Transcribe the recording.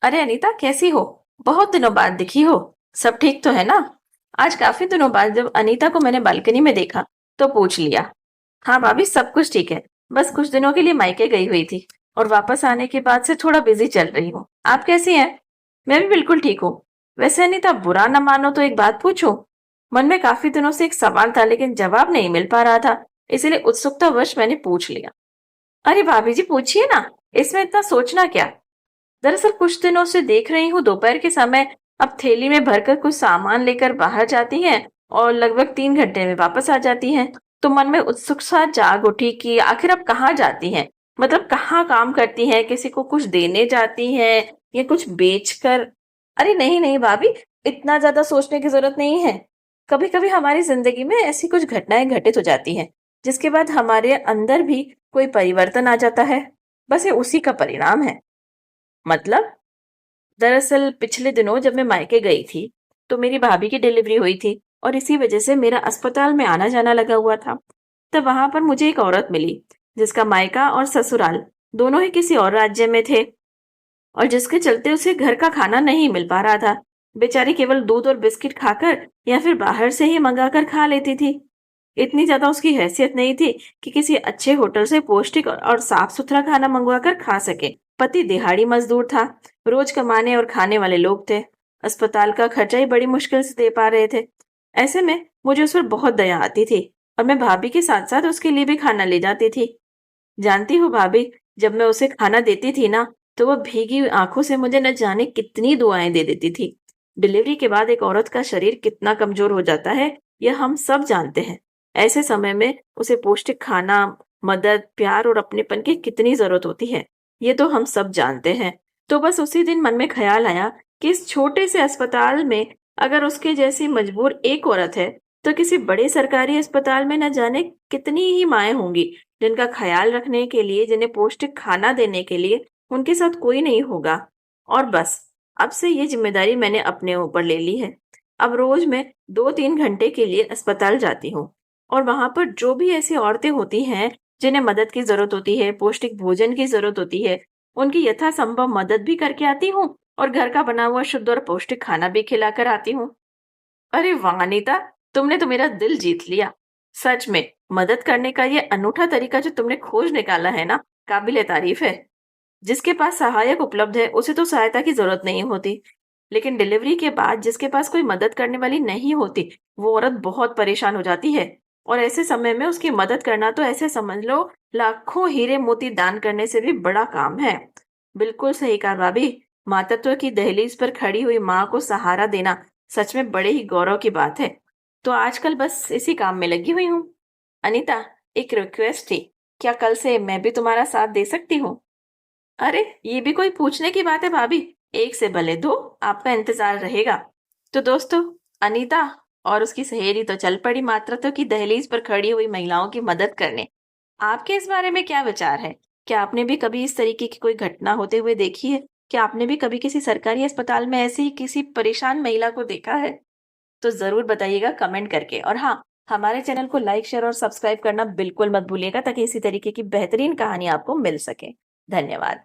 अरे अनीता, कैसी हो? बहुत दिनों बाद दिखी हो। सब ठीक तो है ना? आज काफी दिनों बाद जब अनीता को मैंने बालकनी में देखा तो पूछ लिया। हाँ भाभी, सब कुछ ठीक है। बस कुछ दिनों के लिए मायके गई हुई थी और वापस आने के बाद से थोड़ा बिजी चल रही हूँ। आप कैसी हैं? मैं भी बिल्कुल ठीक हूँ। वैसे अनीता, बुरा न मानो तो एक बात पूछूं? मन में काफी दिनों से एक सवाल था लेकिन जवाब नहीं मिल पा रहा था, इसीलिए उत्सुकतावश मैंने पूछ लिया। अरे भाभी जी, पूछिए ना। इसमें इतना सोचना क्या? दरअसल कुछ दिनों से देख रही हूँ दोपहर के समय अब थैली में भरकर कुछ सामान लेकर बाहर जाती हैं और लगभग 3 घंटे में वापस आ जाती हैं। तो मन में उत्सुकता जाग उठी कि आखिर अब कहाँ जाती हैं। मतलब कहाँ काम करती हैं, किसी को कुछ देने जाती हैं या कुछ बेचकर। अरे नहीं नहीं भाभी, इतना ज्यादा सोचने की जरूरत नहीं है। कभी कभी हमारी जिंदगी में ऐसी कुछ घटनाएं घटित हो जाती हैं जिसके बाद हमारे अंदर भी कोई परिवर्तन आ जाता है। बस ये उसी का परिणाम है। मतलब, दरअसल पिछले दिनों जब मैं मायके गई थी तो मेरी भाभी की डिलीवरी हुई थी और इसी वजह से मेरा अस्पताल में आना जाना लगा हुआ था। तब वहां पर मुझे एक औरत मिली जिसका मायका और ससुराल दोनों ही किसी और राज्य में थे और जिसके चलते उसे घर का खाना नहीं मिल पा रहा था। बेचारी केवल दूध और बिस्किट खाकर या फिर बाहर से ही मंगाकर खा लेती थी। इतनी ज्यादा उसकी हैसियत नहीं थी कि किसी अच्छे होटल से पौष्टिक और साफ सुथरा खाना मंगवा कर खा सके। पति दिहाड़ी मजदूर था। रोज कमाने और खाने वाले लोग थे। अस्पताल का खर्चा ही बड़ी मुश्किल से दे पा रहे थे। ऐसे में मुझे उस पर बहुत दया आती थी और मैं भाभी के साथ साथ उसके लिए भी खाना ले जाती थी। जानती हो भाभी, जब मैं उसे खाना देती थी ना, तो वह भीगी आंखों से मुझे न जाने कितनी दुआएं दे देती थी। डिलीवरी के बाद एक औरत का शरीर कितना कमजोर हो जाता है, यह हम सब जानते हैं। ऐसे समय में उसे पौष्टिक खाना, मदद, प्यार और अपनेपन की कितनी जरूरत होती है, ये तो हम सब जानते हैं। तो बस उसी दिन मन में ख्याल आया कि इस छोटे से अस्पताल में अगर उसके जैसी मजबूर एक औरत है, तो किसी बड़े सरकारी अस्पताल में न जाने कितनी ही माएं होंगी जिनका ख्याल रखने के लिए, जिन्हें पौष्टिक खाना देने के लिए उनके साथ कोई नहीं होगा। और बस, अब से ये जिम्मेदारी मैंने अपने ऊपर ले ली है। अब रोज मैं 2-3 घंटे के लिए अस्पताल जाती हूँ और वहां पर जो भी ऐसी औरतें होती हैं जिन्हें मदद की जरूरत होती है, पौष्टिक भोजन की जरूरत होती है, उनकी यथासंभव मदद भी करके आती हूँ और घर का बना हुआ शुद्ध और पौष्टिक खाना भी खिलाकर आती हूँ। अरे वाह अनीता, तुमने तो मेरा दिल जीत लिया। सच में, मदद करने का ये अनूठा तरीका जो तुमने खोज निकाला है ना, काबिले तारीफ है। जिसके पास सहायक उपलब्ध है उसे तो सहायता की जरूरत नहीं होती, लेकिन डिलीवरी के बाद जिसके पास कोई मदद करने वाली नहीं होती, वो औरत बहुत परेशान हो जाती है। और ऐसे समय में उसकी मदद करना तो ऐसे समझ लो लाखों हीरे मोती दान करने से भी बड़ा काम है। बिल्कुल सही कहा भाभी। मातृत्व की दहलीज पर खड़ी हुई माँ को सहारा देना सच में बड़े ही गौरव की बात है। तो आजकल बस इसी काम में लगी हुई हूँ। अनीता, एक रिक्वेस्ट थी। क्या कल से मैं भी तुम्हारा साथ दे सकती हूँ? अरे, ये भी कोई पूछने की बात है भाभी। एक से भले दो, आपका इंतजार रहेगा। तो दोस्तों, अनीता और उसकी सहेली तो चल पड़ी मातृत्व की दहलीज पर खड़ी हुई महिलाओं की मदद करने। आपके इस बारे में क्या विचार है? क्या आपने भी कभी इस तरीके की कोई घटना होते हुए देखी है? क्या आपने भी कभी किसी सरकारी अस्पताल में ऐसी ही किसी परेशान महिला को देखा है? तो जरूर बताइएगा कमेंट करके। और हाँ, हमारे चैनल को लाइक, शेयर और सब्सक्राइब करना बिल्कुल मत भूलिएगा ताकि इसी तरीके की बेहतरीन कहानी आपको मिल सके। धन्यवाद।